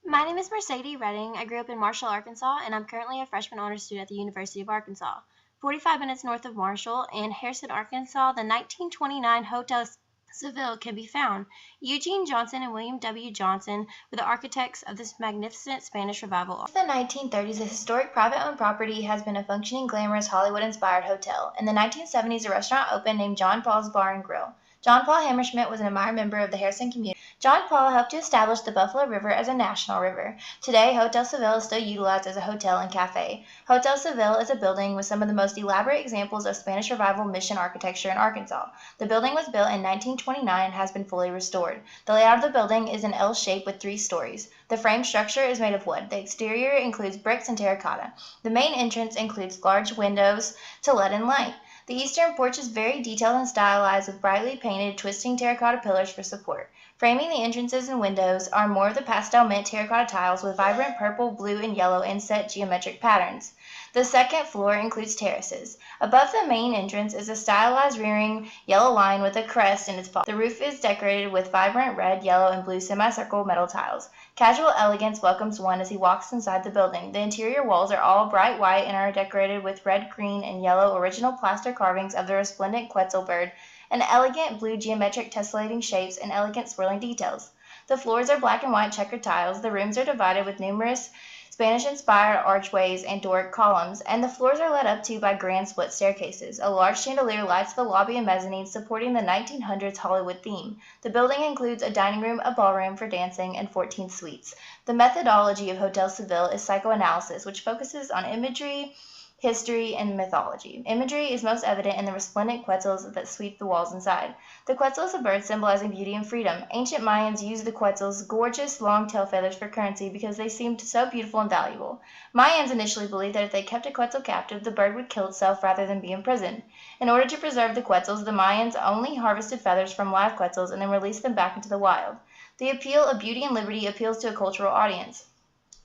My name is Mersady Redding. I grew up in Marshall, Arkansas, and I'm currently a freshman honors student at the University of Arkansas. 45 minutes north of Marshall, in Harrison, Arkansas, the 1929 Hotel Seville can be found. Eugene Johnson and William W. Johnson were the architects of this magnificent Spanish Revival. Since the 1930s, the historic private-owned property has been a functioning, glamorous, Hollywood-inspired hotel. In the 1970s, a restaurant opened named John Paul's Bar and Grill. John Paul Hammerschmidt was an admired member of the Harrison community. John Paul helped to establish the Buffalo River as a national river. Today, Hotel Seville is still utilized as a hotel and cafe. Hotel Seville is a building with some of the most elaborate examples of Spanish Revival mission architecture in Arkansas. The building was built in 1929 and has been fully restored. The layout of the building is an L shape with 3 stories. The frame structure is made of wood. The exterior includes bricks and terracotta. The main entrance includes large windows to let in light. The eastern porch is very detailed and stylized with brightly painted, twisting terracotta pillars for support. Framing the entrances and windows are more of the pastel mint terracotta tiles with vibrant purple, blue, and yellow inset geometric patterns. The second floor includes terraces. Above the main entrance is a stylized rearing yellow line with a crest in its fall. The roof is decorated with vibrant red, yellow, and blue semicircle metal tiles. Casual elegance welcomes one as he walks inside the building. The interior walls are all bright white and are decorated with red, green, and yellow original plaster carvings of the resplendent Quetzal bird and elegant blue geometric tessellating shapes and elegant swirling details. The floors are black and white checkered tiles. The rooms are divided with numerous Spanish-inspired archways and Doric columns, and the floors are led up to by grand split staircases. A large chandelier lights the lobby and mezzanine, supporting the 1900s Hollywood theme. The building includes a dining room, a ballroom for dancing, and 14 suites. The methodology of Hotel Seville is psychoanalysis, which focuses on imagery, history, and mythology. Imagery is most evident in the resplendent quetzals that sweep the walls inside. The quetzal is a bird symbolizing beauty and freedom. Ancient Mayans used the quetzal's gorgeous long tail feathers for currency because they seemed so beautiful and valuable. Mayans initially believed that if they kept a quetzal captive, the bird would kill itself rather than be imprisoned. In order to preserve the quetzals, the Mayans only harvested feathers from live quetzals and then released them back into the wild. The appeal of beauty and liberty appeals to a cultural audience,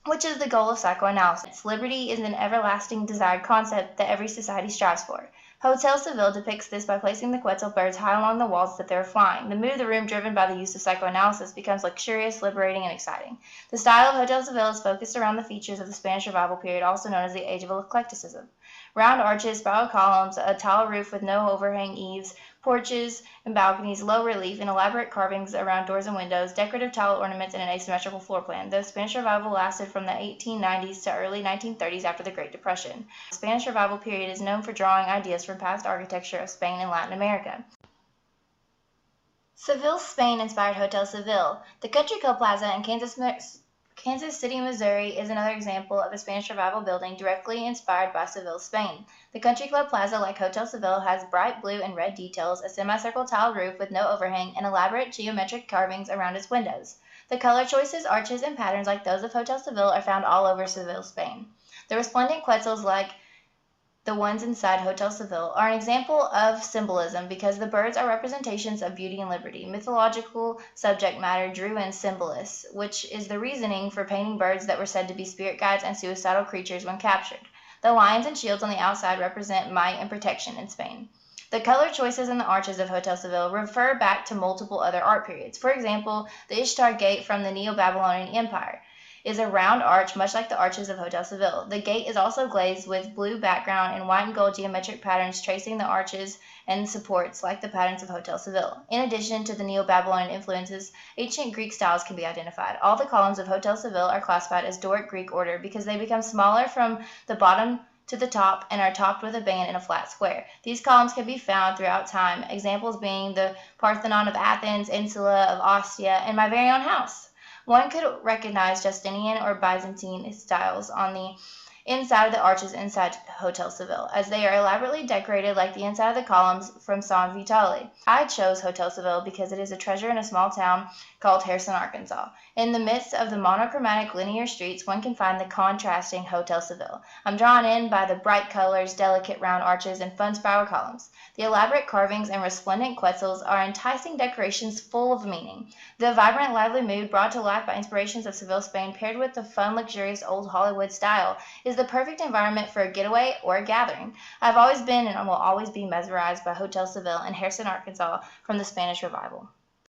which is the goal of psychoanalysis. Liberty is an everlasting desired concept that every society strives for. Hotel Seville depicts this by placing the Quetzal birds high along the walls that they are flying. The mood of the room, driven by the use of psychoanalysis, becomes luxurious, liberating, and exciting. The style of Hotel Seville is focused around the features of the Spanish Revival period, also known as the Age of Eclecticism. Round arches, spiral columns, a tile roof with no overhang eaves, porches and balconies, low relief, and elaborate carvings around doors and windows, decorative tile ornaments, and an asymmetrical floor plan. The Spanish Revival lasted from the 1890s to early 1930s after the Great Depression. The Spanish Revival period is known for drawing ideas from past architecture of Spain and Latin America. Seville, Spain inspired Hotel Seville. The Country Club Plaza in Kansas City, Missouri is another example of a Spanish Revival building directly inspired by Seville, Spain. The Country Club Plaza, like Hotel Seville, has bright blue and red details, a semicircle tile roof with no overhang, and elaborate geometric carvings around its windows. The color choices, arches, and patterns like those of Hotel Seville are found all over Seville, Spain. The resplendent quetzals, like the ones inside Hotel Seville, are an example of symbolism because the birds are representations of beauty and liberty. Mythological subject matter drew in symbolists, which is the reasoning for painting birds that were said to be spirit guides and suicidal creatures when captured. The lions and shields on the outside represent might and protection in Spain. The color choices in the arches of Hotel Seville refer back to multiple other art periods. For example, the Ishtar Gate from the Neo-Babylonian Empire is a round arch much like the arches of Hotel Seville. The gate is also glazed with blue background and white and gold geometric patterns tracing the arches and supports like the patterns of Hotel Seville. In addition to the Neo-Babylonian influences, ancient Greek styles can be identified. All the columns of Hotel Seville are classified as Doric Greek order because they become smaller from the bottom to the top and are topped with a band in a flat square. These columns can be found throughout time, examples being the Parthenon of Athens, Insula of Ostia, and my very own house. One could recognize Justinian or Byzantine styles on the inside of the arches inside Hotel Seville, as they are elaborately decorated like the inside of the columns from San Vitale. I chose Hotel Seville because it is a treasure in a small town called Harrison, Arkansas. In the midst of the monochromatic linear streets, one can find the contrasting Hotel Seville. I'm drawn in by the bright colors, delicate round arches, and fun spiral columns. The elaborate carvings and resplendent quetzals are enticing decorations full of meaning. The vibrant, lively mood brought to life by inspirations of Seville, Spain, paired with the fun, luxurious old Hollywood style, is the perfect environment for a getaway or a gathering. I've always been and will always be mesmerized by Hotel Seville in Harrison, Arkansas from the Spanish Revival.